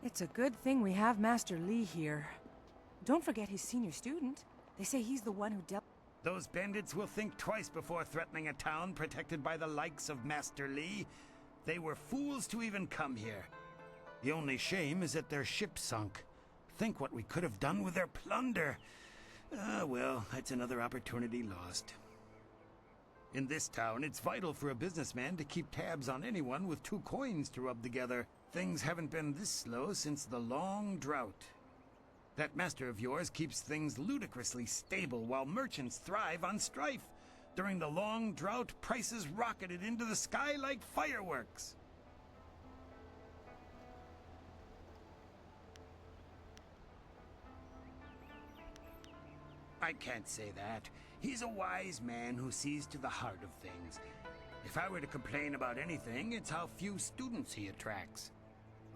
It's a good thing we have Master Li here. Don't forget his senior student. They say he's the one who dealt... Those bandits will think twice before threatening a town protected by the likes of Master Li. They were fools to even come here. The only shame is that their ship sunk. Think what we could have done with their plunder. Well, that's another opportunity lost. In this town, it's vital for a businessman to keep tabs on anyone with 2 coins to rub together. Things haven't been this slow since the long drought. That master of yours keeps things ludicrously stable while merchants thrive on strife. During the long drought, prices rocketed into the sky like fireworks. I can't say that. He's a wise man who sees to the heart of things. If I were to complain about anything, it's how few students he attracts.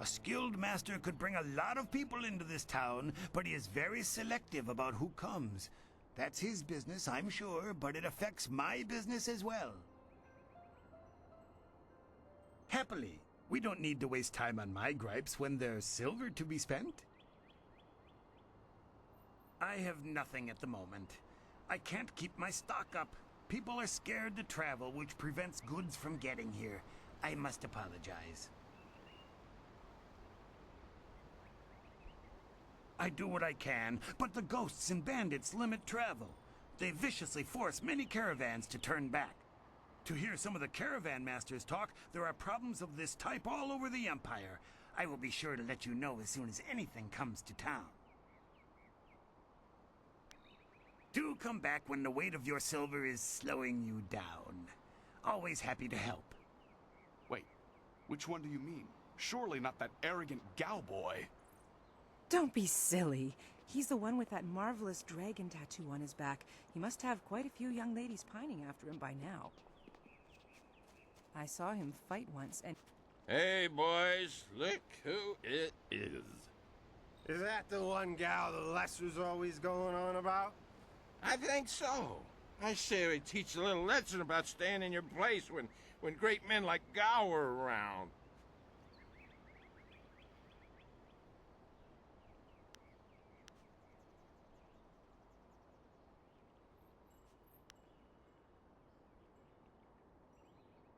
A skilled master could bring a lot of people into this town, but he is very selective about who comes. That's his business, I'm sure, but it affects my business as well. Happily, we don't need to waste time on my gripes when there's silver to be spent. I have nothing at the moment. I can't keep my stock up. People are scared to travel, which prevents goods from getting here. I must apologize. I do what I can, but the ghosts and bandits limit travel. They viciously force many caravans to turn back. To hear some of the caravan masters talk, there are problems of this type all over the Empire. I will be sure to let you know as soon as anything comes to town. Do come back when the weight of your silver is slowing you down. Always happy to help. Wait, which one do you mean? Surely not that arrogant Galboy. Don't be silly. He's the one with that marvelous dragon tattoo on his back. He must have quite a few young ladies pining after him by now. I saw him fight once and... Hey, boys, look who it is. Is that the one gal the Lesser's always going on about? I think so. I say we teach a little lesson about staying in your place when great men like Gao are around.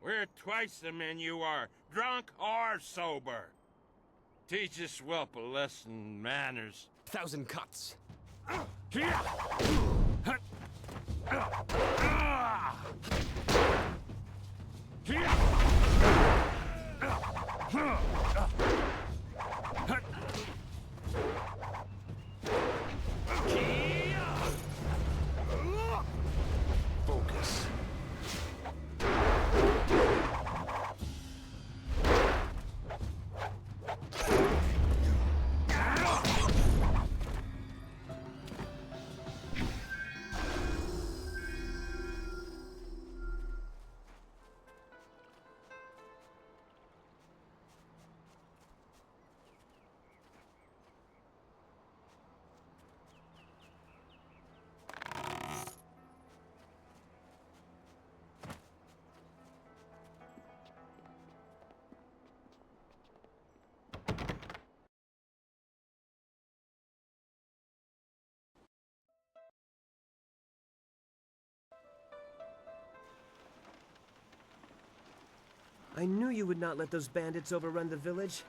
We're twice the men you are, drunk or sober. Teach this whelp a lesson in manners. 1,000 cuts. Focus. I knew you would not let those bandits overrun the village.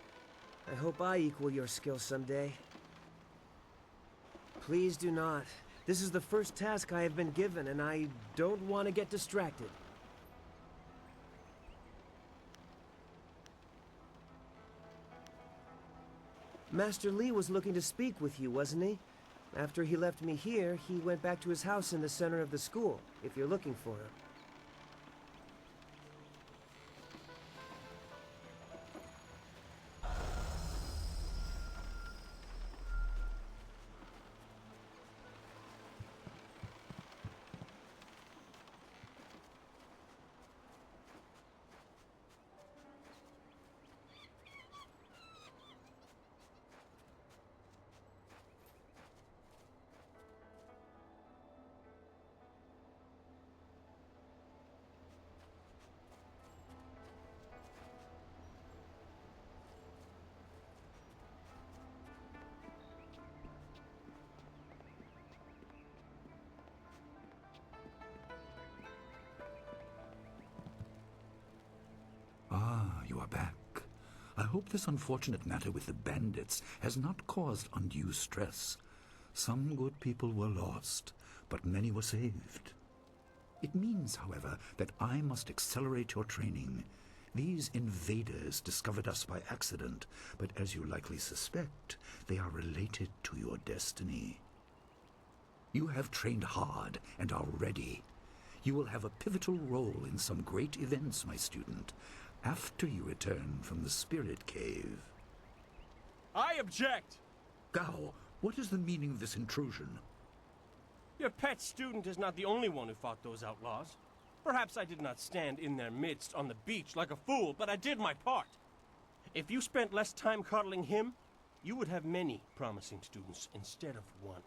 I hope I equal your skill someday. Please do not. This is the first task I have been given, and I don't want to get distracted. Master Li was looking to speak with you, wasn't he? After he left me here, he went back to his house in the center of the school, if you're looking for him. hope this unfortunate matter with the bandits has not caused undue stress. Some good people were lost, but many were saved. It means, however, that I must accelerate your training. These invaders discovered us by accident, but as you likely suspect, they are related to your destiny. You have trained hard and are ready. You will have a pivotal role in some great events, my student, after you return from the Spirit Cave. I object! Gao, what is the meaning of this intrusion? Your pet student is not the only one who fought those outlaws. Perhaps I did not stand in their midst on the beach like a fool, but I did my part. If you spent less time coddling him, you would have many promising students instead of one.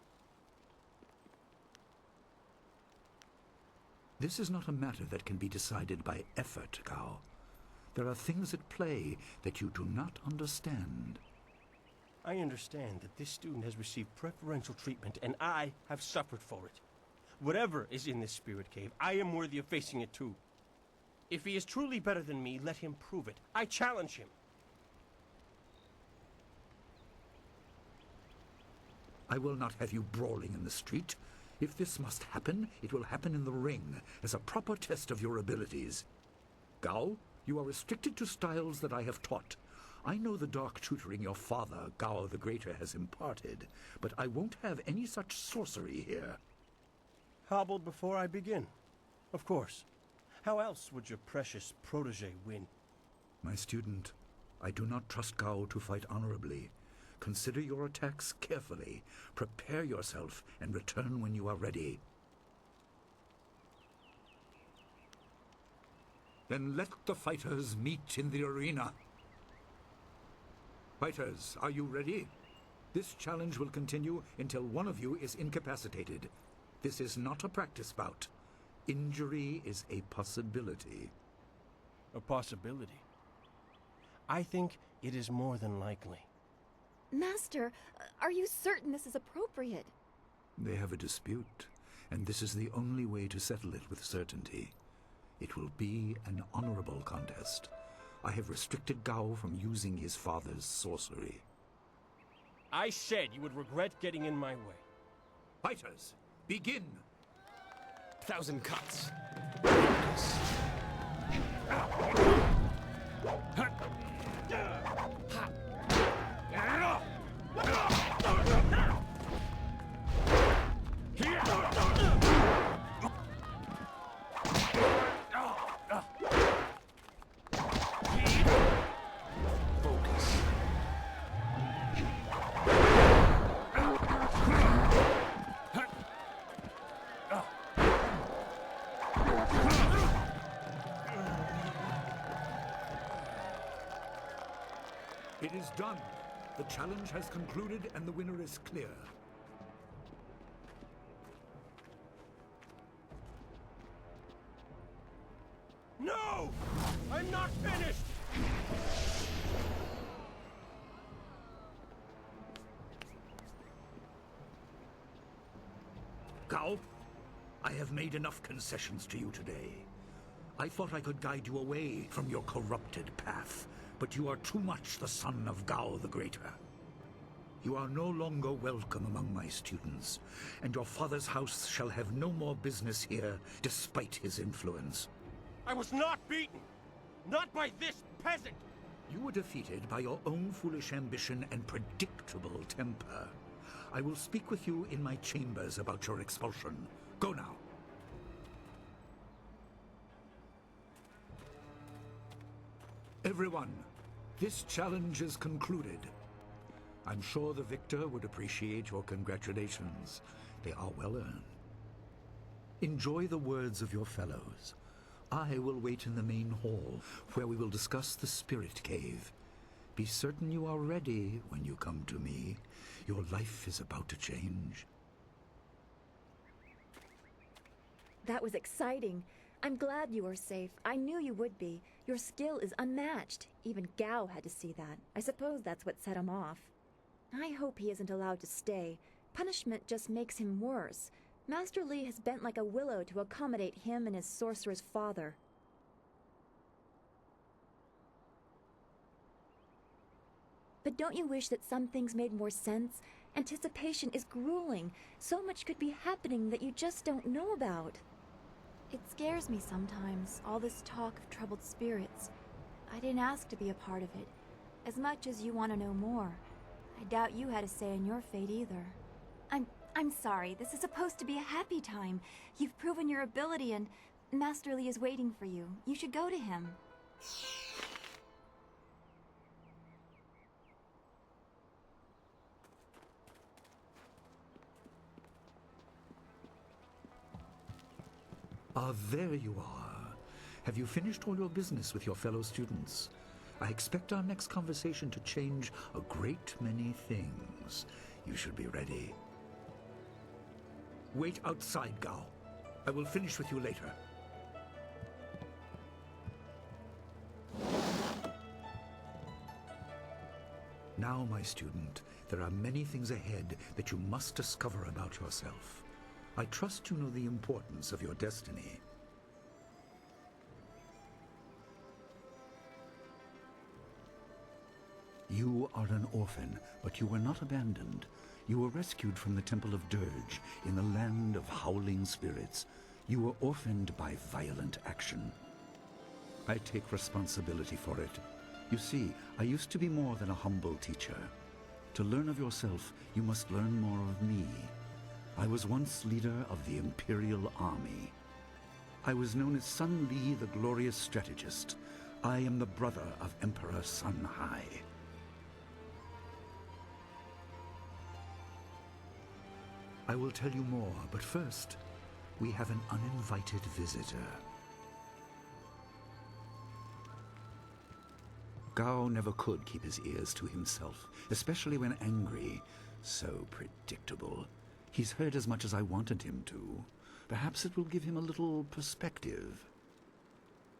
This is not a matter that can be decided by effort, Gao. There are things at play that you do not understand. I understand that this student has received preferential treatment, and I have suffered for it. Whatever is in this spirit cave, I am worthy of facing it too. If he is truly better than me, let him prove it. I challenge him. I will not have you brawling in the street. If this must happen, it will happen in the ring, as a proper test of your abilities. Gao, you are restricted to styles that I have taught. I know the dark tutoring your father, Gao the Greater, has imparted, but I won't have any such sorcery here. Hobbled before I begin. Of course. How else would your precious protege win? My student, I do not trust Gao to fight honorably. Consider your attacks carefully. Prepare yourself and return when you are ready. Then let the fighters meet in the arena. Fighters, are you ready? This challenge will continue until one of you is incapacitated. This is not a practice bout. Injury is a possibility. A possibility? I think it is more than likely. Master, are you certain this is appropriate? They have a dispute, and this is the only way to settle it with certainty. It will be an honorable contest. I have restricted Gao from using his father's sorcery. I said you would regret getting in my way. Fighters, begin! 1,000 cuts. It is done. The challenge has concluded and the winner is clear. No! I'm not finished! Gao, I have made enough concessions to you today. I thought I could guide you away from your corrupted path, but you are too much the son of Gao the Greater. You are no longer welcome among my students, and your father's house shall have no more business here, despite his influence. I was not beaten! Not by this peasant! You were defeated by your own foolish ambition and predictable temper. I will speak with you in my chambers about your expulsion. Go now. Everyone, this challenge is concluded. I'm sure the victor would appreciate your congratulations. They are well earned. Enjoy the words of your fellows. I will wait in the main hall, where we will discuss the Spirit Cave. Be certain you are ready when you come to me. Your life is about to change. That was exciting. I'm glad you are safe. I knew you would be. Your skill is unmatched. Even Gao had to see that. I suppose that's what set him off. I hope he isn't allowed to stay. Punishment just makes him worse. Master Li has bent like a willow to accommodate him and his sorcerer's father. But don't you wish that some things made more sense? Anticipation is grueling. So much could be happening that you just don't know about. It scares me sometimes, all this talk of troubled spirits. I didn't ask to be a part of it. As much as you want to know more, I doubt you had a say in your fate either. I'm sorry. This is supposed to be a happy time. You've proven your ability and Master Li is waiting for you. You should go to him. Ah, there you are. Have you finished all your business with your fellow students? I expect our next conversation to change a great many things. You should be ready. Wait outside, Gao. I will finish with you later. Now, my student, there are many things ahead that you must discover about yourself. I trust you know the importance of your destiny. You are an orphan, but you were not abandoned. You were rescued from the Temple of Dirge in the land of howling spirits. You were orphaned by violent action. I take responsibility for it. You see, I used to be more than a humble teacher. To learn of yourself, you must learn more of me. I was once leader of the Imperial Army. I was known as Sun Li, the glorious strategist. I am the brother of Emperor Sun Hai. I will tell you more, but first, we have an uninvited visitor. Gao never could keep his ears to himself, especially when angry. So predictable. He's heard as much as I wanted him to. Perhaps it will give him a little perspective.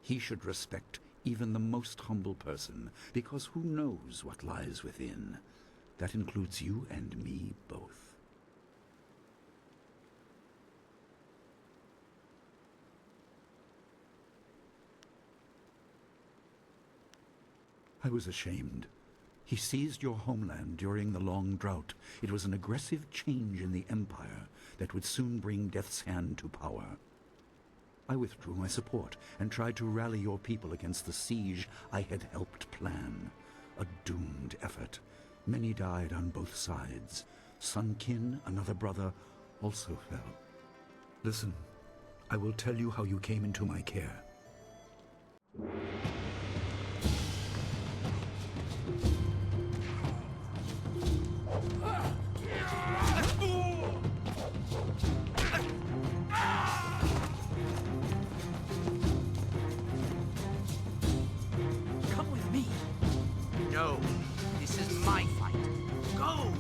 He should respect even the most humble person, because who knows what lies within? That includes you and me both. I was ashamed. He seized your homeland during the long drought. It was an aggressive change in the Empire that would soon bring Death's Hand to power. I withdrew my support and tried to rally your people against the siege I had helped plan. A doomed effort. Many died on both sides. Sun Qin, another brother, also fell. Listen, I will tell you how you came into my care. Come with me. No, this is my fight. Go!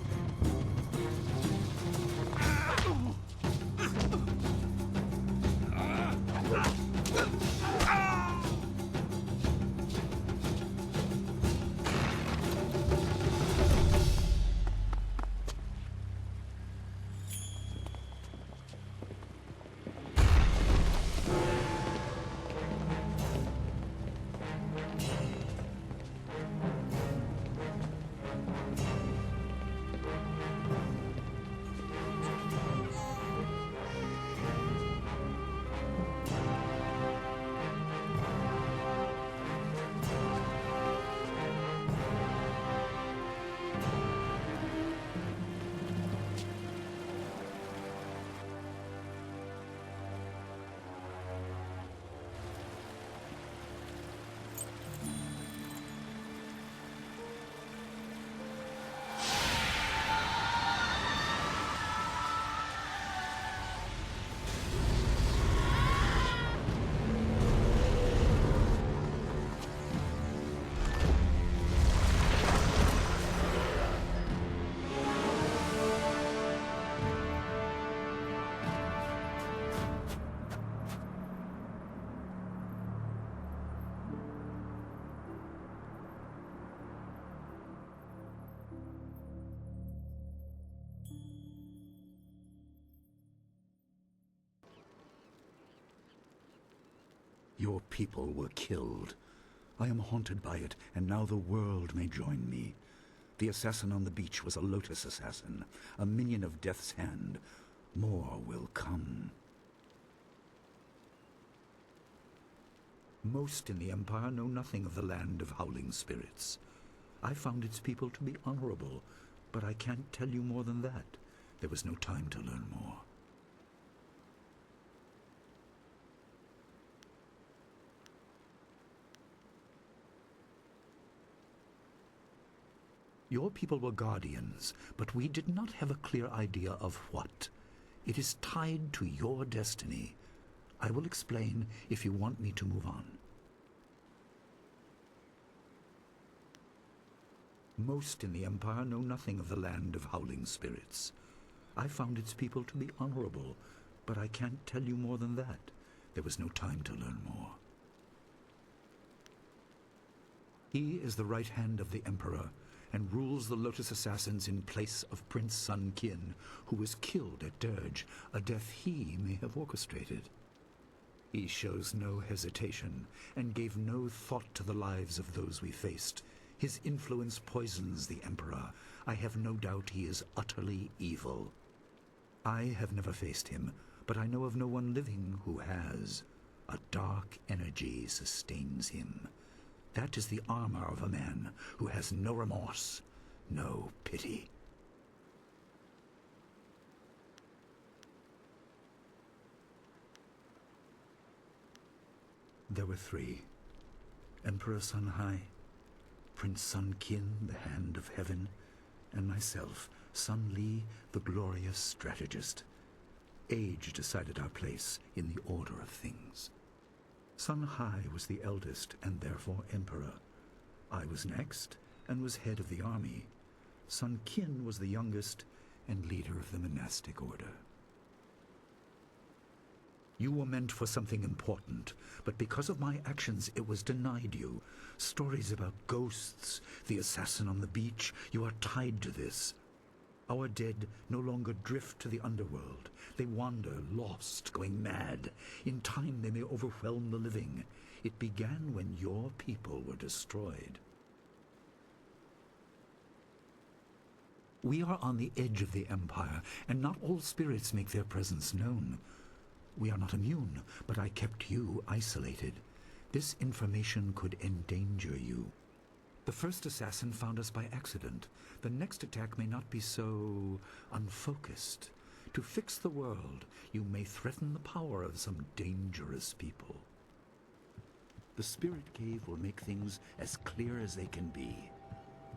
Your people were killed. I am haunted by it, and now the world may join me. The assassin on the beach was a Lotus assassin, a minion of Death's Hand. More will come. Most in the Empire know nothing of the land of howling spirits. I found its people to be honorable, but I can't tell you more than that. There was no time to learn more. Your people were guardians, but we did not have a clear idea of what. It is tied to your destiny. I will explain if you want me to move on. Most in the Empire know nothing of the land of howling spirits. I found its people to be honorable, but I can't tell you more than that. There was no time to learn more. He is the right hand of the Emperor, and rules the Lotus Assassins in place of Prince Sun Qin, who was killed at Dirge, a death he may have orchestrated. He shows no hesitation, and gave no thought to the lives of those we faced. His influence poisons the Emperor. I have no doubt he is utterly evil. I have never faced him, but I know of no one living who has. A dark energy sustains him. That is the armor of a man who has no remorse, no pity. There were three. Emperor Sun Hai, Prince Sun Qin, the Hand of Heaven, and myself, Sun Li, the glorious strategist. Age decided our place in the order of things. Sun Hai was the eldest and therefore emperor. I was next and was head of the army. Sun Qin was the youngest and leader of the monastic order. You were meant for something important, but because of my actions it was denied you. Stories about ghosts, the assassin on the beach, you are tied to this. Our dead no longer drift to the underworld. They wander, lost, going mad. In time they may overwhelm the living. It began when your people were destroyed. We are on the edge of the Empire, and not all spirits make their presence known. We are not immune, but I kept you isolated. This information could endanger you. The first assassin found us by accident. The next attack may not be so unfocused. To fix the world, you may threaten the power of some dangerous people. The Spirit Cave will make things as clear as they can be.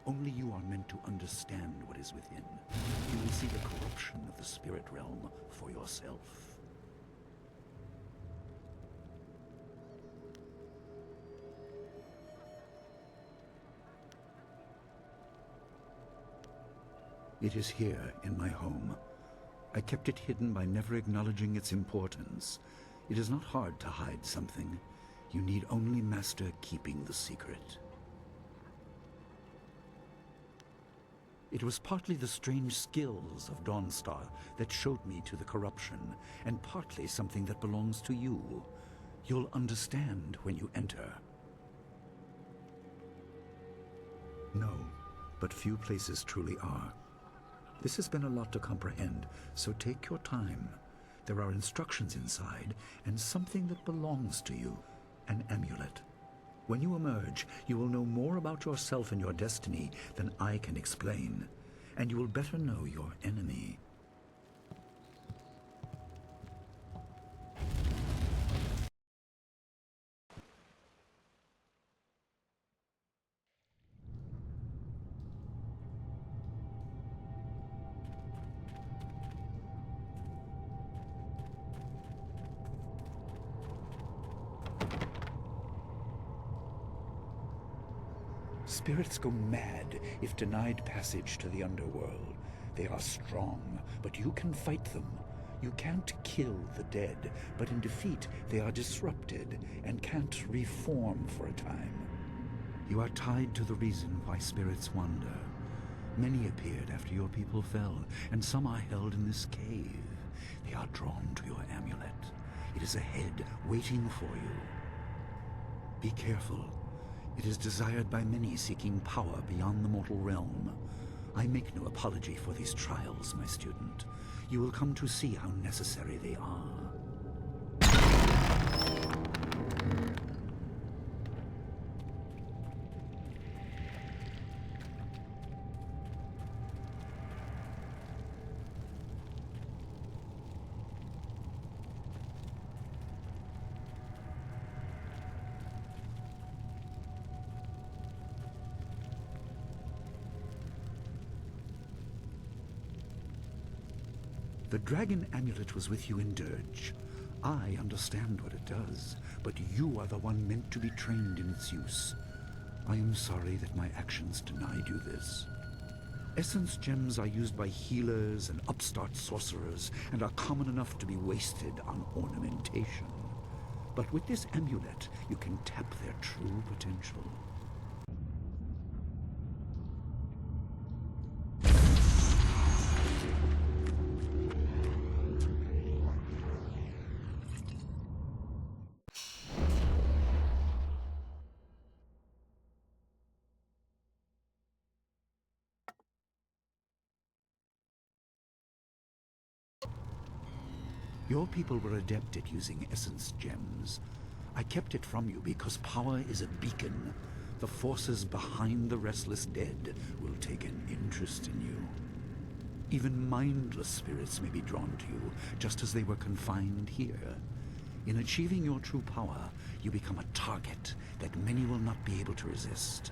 Only you are meant to understand what is within. You will see the corruption of the spirit realm for yourself. It is here, in my home. I kept it hidden by never acknowledging its importance. It is not hard to hide something. You need only master keeping the secret. It was partly the strange skills of Dawnstar that showed me to the corruption, and partly something that belongs to you. You'll understand when you enter. No, but few places truly are. This has been a lot to comprehend, so take your time. There are instructions inside, and something that belongs to you, an amulet. When you emerge, you will know more about yourself and your destiny than I can explain, and you will better know your enemy. Spirits go mad if denied passage to the underworld. They are strong, but you can fight them. You can't kill the dead, but in defeat they are disrupted and can't reform for a time. You are tied to the reason why spirits wander. Many appeared after your people fell, and some are held in this cave. They are drawn to your amulet. It is ahead, waiting for you. Be careful. It is desired by many seeking power beyond the mortal realm. I make no apology for these trials, my student. You will come to see how necessary they are. The dragon amulet was with you in Dirge. I understand what it does, but you are the one meant to be trained in its use. I am sorry that my actions denied you this. Essence gems are used by healers and upstart sorcerers and are common enough to be wasted on ornamentation. But with this amulet, you can tap their true potential. Your people were adept at using essence gems. I kept it from you because power is a beacon. The forces behind the restless dead will take an interest in you. Even mindless spirits may be drawn to you, just as they were confined here. In achieving your true power, you become a target that many will not be able to resist.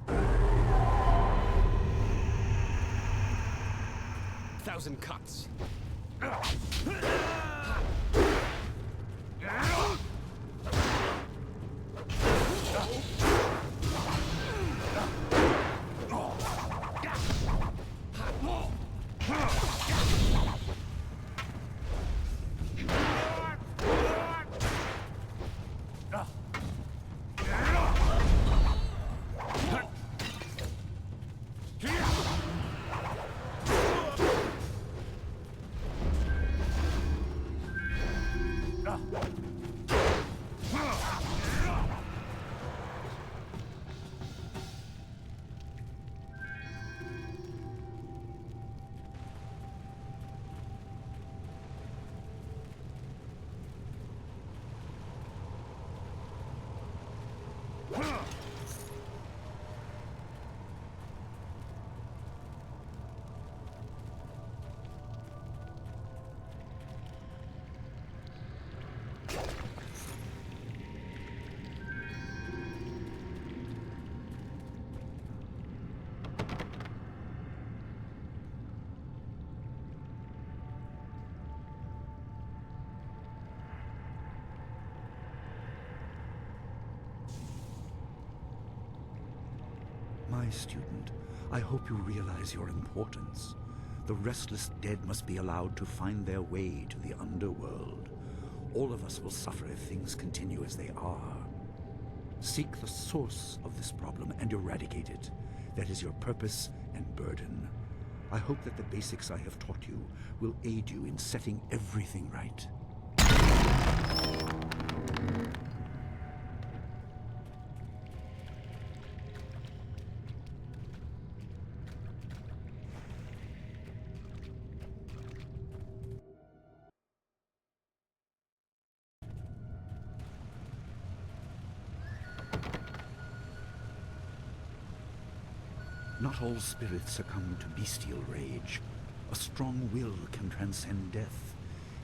1,000 cuts. My student, I hope you realize your importance. The restless dead must be allowed to find their way to the underworld. All of us will suffer if things continue as they are. Seek the source of this problem and eradicate it. That is your purpose and burden. I hope that the basics I have taught you will aid you in setting everything right. Not all spirits succumb to bestial rage. A strong will can transcend death.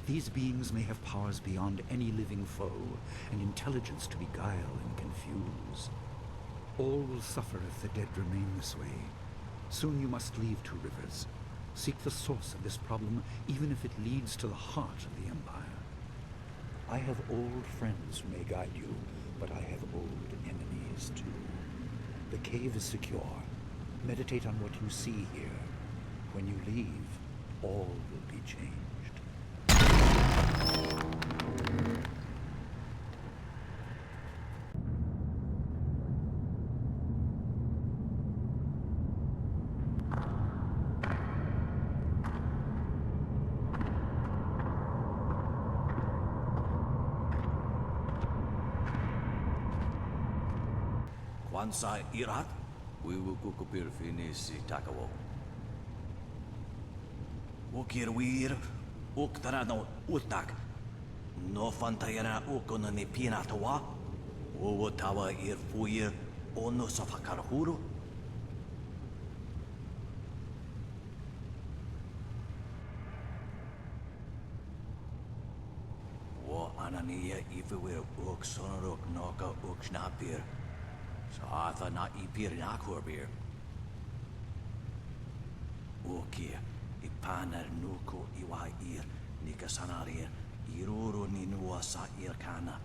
These beings may have powers beyond any living foe, and intelligence to beguile and confuse. All will suffer if the dead remain this way. Soon you must leave Two Rivers. Seek the source of this problem, even if it leads to the heart of the Empire. I have old friends who may guide you, but I have old enemies too. The cave is secure. Meditate on what you see here. When you leave, all will be changed. Wansa irat, we will kukupir finisi takawo. Ukir wir, uktarano utak. No fantayana ukona ni pinatawa. Tawa ir fuir, ono safakarhuru. Anania ifewir uk sonoruk noka uk snapir. Saatha na ipir nakurbir. Ukir, ipaner nuku iwa ir, nikasanarir, iruru ninua sa irkana.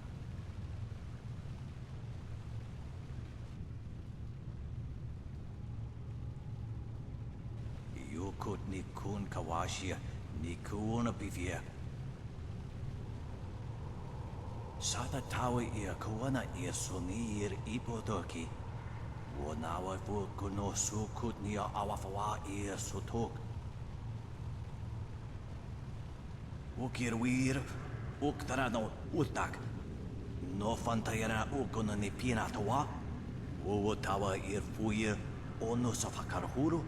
Yukut nikun kawashia, nikuna bivia. Sata tawa ia kawana ia sunir ipodoki. Wanawa vukuno sukut nia awafawa ia sutuk. Ukir wir, uktarano utak. No fantayana ukuna ni pinatawa. Tawa ir fuir ono safakarhuru.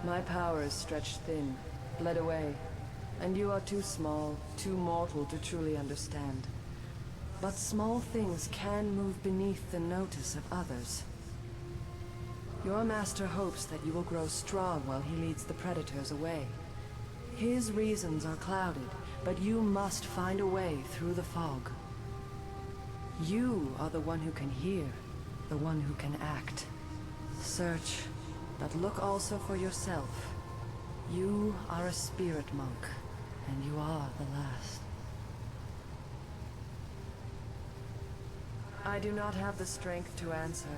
My power is stretched thin, bled away, and you are too small, too mortal to truly understand. But small things can move beneath the notice of others. Your master hopes that you will grow strong while he leads the predators away. His reasons are clouded, but you must find a way through the fog. You are the one who can hear, the one who can act. Search. But look also for yourself. You are a spirit monk, and you are the last. I do not have the strength to answer.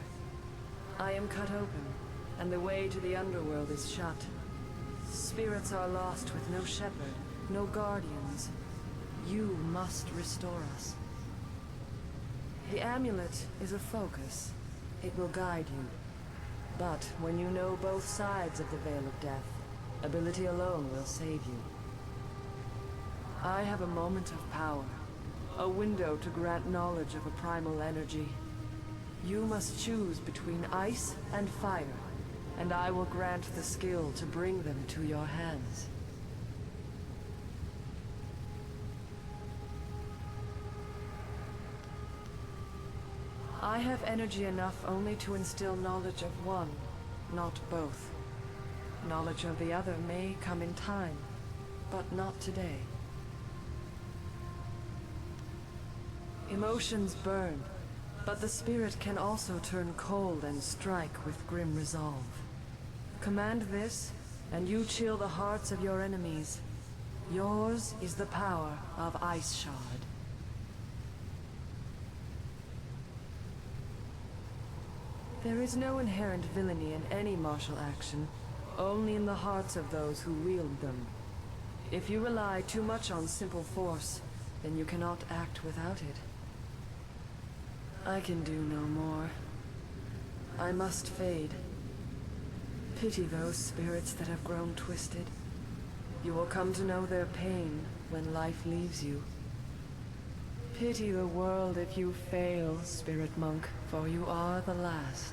I am cut open, and the way to the underworld is shut. Spirits are lost with no shepherd, no guardians. You must restore us. The amulet is a focus. It will guide you. But when you know both sides of the Veil of Death, ability alone will save you. I have a moment of power, a window to grant knowledge of a primal energy. You must choose between ice and fire, and I will grant the skill to bring them to your hands. I have energy enough only to instill knowledge of one, not both. Knowledge of the other may come in time, but not today. Emotions burn, but the spirit can also turn cold and strike with grim resolve. Command this, and you chill the hearts of your enemies. Yours is the power of Ice Shard. There is no inherent villainy in any martial action, only in the hearts of those who wield them. If you rely too much on simple force, then you cannot act without it. I can do no more. I must fade. Pity those spirits that have grown twisted. You will come to know their pain when life leaves you. Pity the world if you fail, Spirit Monk, for you are the last.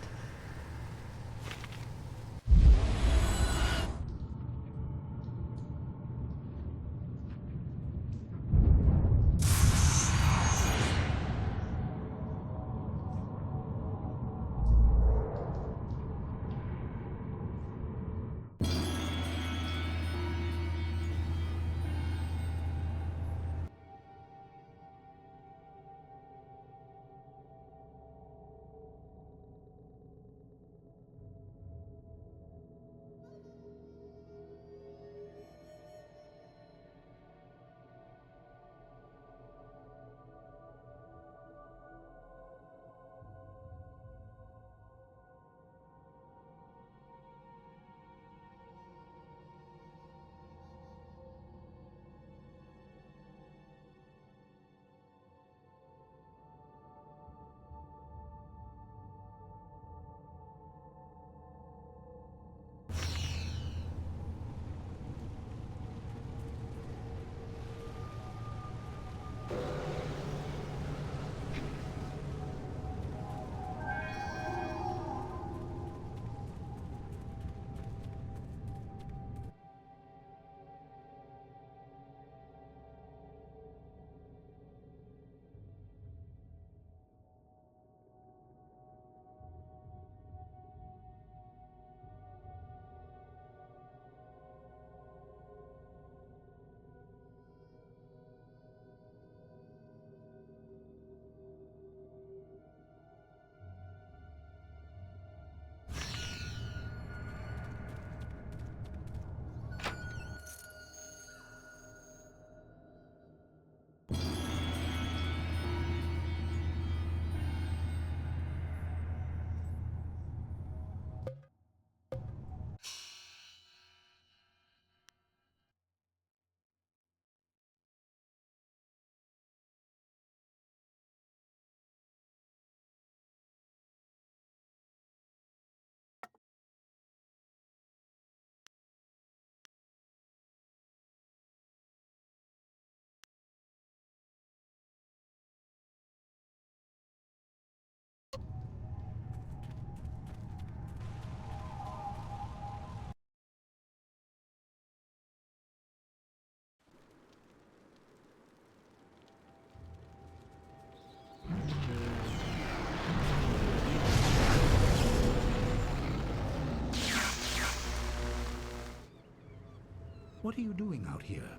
what are you doing out here?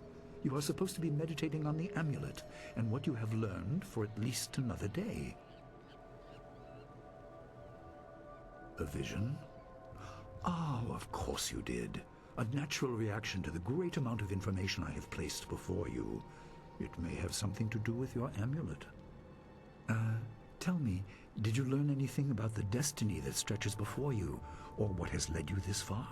You are supposed to be meditating on the amulet and what you have learned for at least another day. A vision? Oh, of course you did. A natural reaction to the great amount of information I have placed before you. It may have something to do with your amulet. Tell me, did you learn anything about the destiny that stretches before you, or what has led you this far?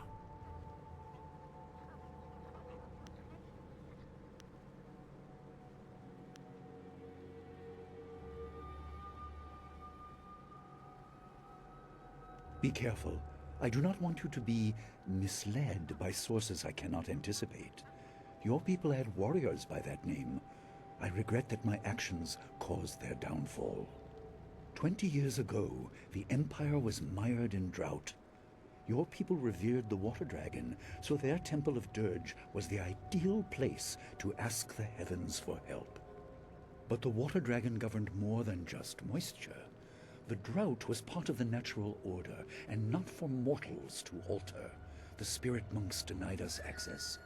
Be careful. I do not want you to be misled by sources I cannot anticipate. Your people had warriors by that name. I regret that my actions caused their downfall. 20 years ago, the Empire was mired in drought. Your people revered the water dragon, so their temple of Dirge was the ideal place to ask the heavens for help. But the water dragon governed more than just moisture. The drought was part of the natural order, and not for mortals to alter. The spirit monks denied us access.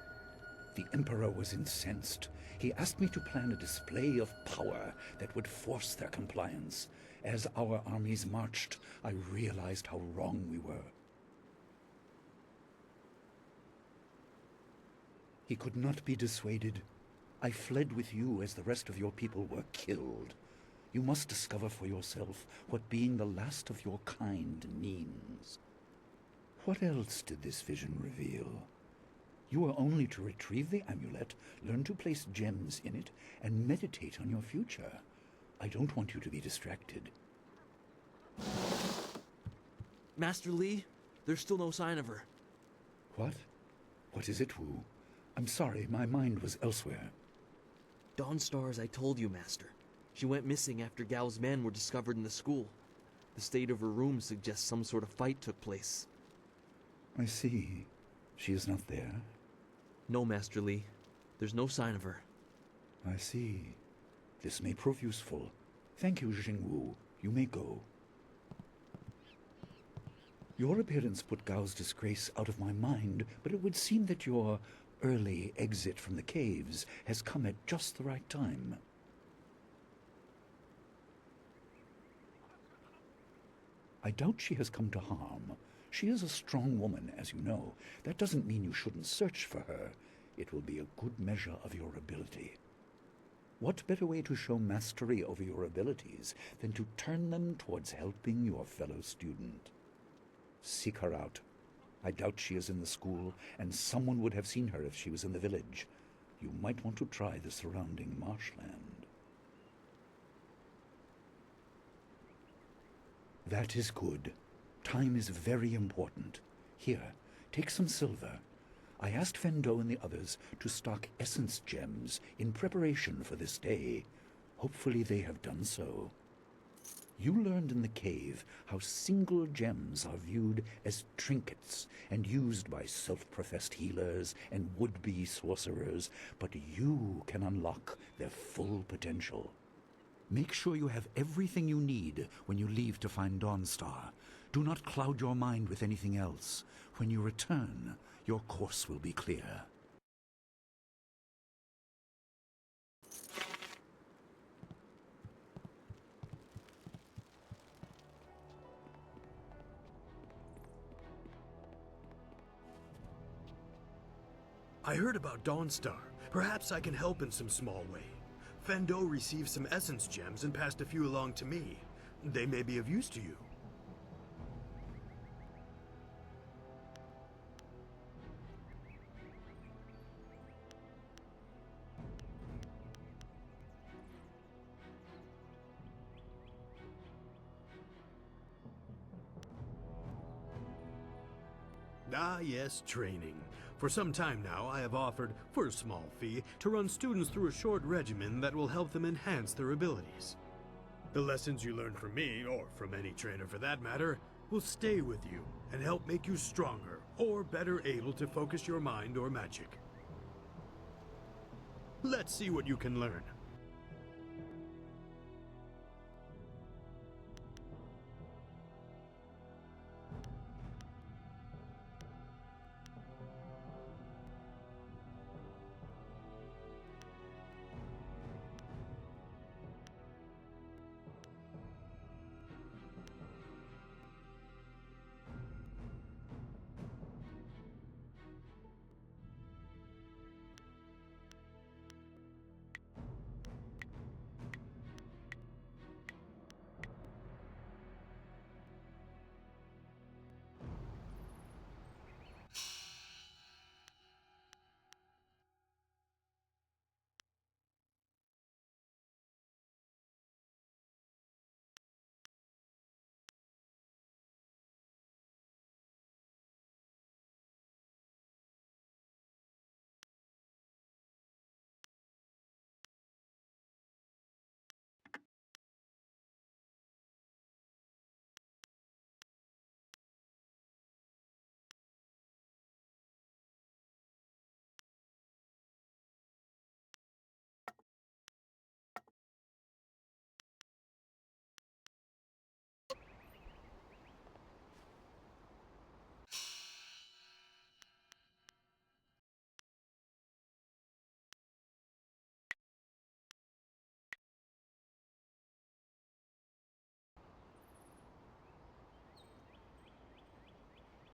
The Emperor was incensed. He asked me to plan a display of power that would force their compliance. As our armies marched, I realized how wrong we were. He could not be dissuaded. I fled with you as the rest of your people were killed. You must discover for yourself what being the last of your kind means. What else did this vision reveal? You are only to retrieve the amulet, learn to place gems in it, and meditate on your future. I don't want you to be distracted. Master Li, there's still no sign of her. What? What is it, Wu? I'm sorry, my mind was elsewhere. Dawnstar, as I told you, Master. She went missing after Gao's men were discovered in the school. The state of her room suggests some sort of fight took place. I see. She is not there? No, Master Li. There's no sign of her. I see. This may prove useful. Thank you, Jingwu. You may go. Your appearance put Gao's disgrace out of my mind, but it would seem that your early exit from the caves has come at just the right time. I doubt she has come to harm. She is a strong woman, as you know. That doesn't mean you shouldn't search for her. It will be a good measure of your ability. What better way to show mastery over your abilities than to turn them towards helping your fellow student? Seek her out. I doubt she is in the school, and someone would have seen her if she was in the village. You might want to try the surrounding marshland. That is good. Time is very important. Here, take some silver. I asked Fendo and the others to stock essence gems in preparation for this day. Hopefully they have done so. You learned in the cave how single gems are viewed as trinkets and used by self-professed healers and would-be sorcerers, but you can unlock their full potential. Make sure you have everything you need when you leave to find Dawnstar. Do not cloud your mind with anything else. When you return, your course will be clear. I heard about Dawnstar. Perhaps I can help in some small way. Fendo received some essence gems and passed a few along to me. They may be of use to you. Ah, yes, training. For some time now, I have offered, for a small fee, to run students through a short regimen that will help them enhance their abilities. The lessons you learn from me, or from any trainer for that matter, will stay with you and help make you stronger or better able to focus your mind or magic. Let's see what you can learn.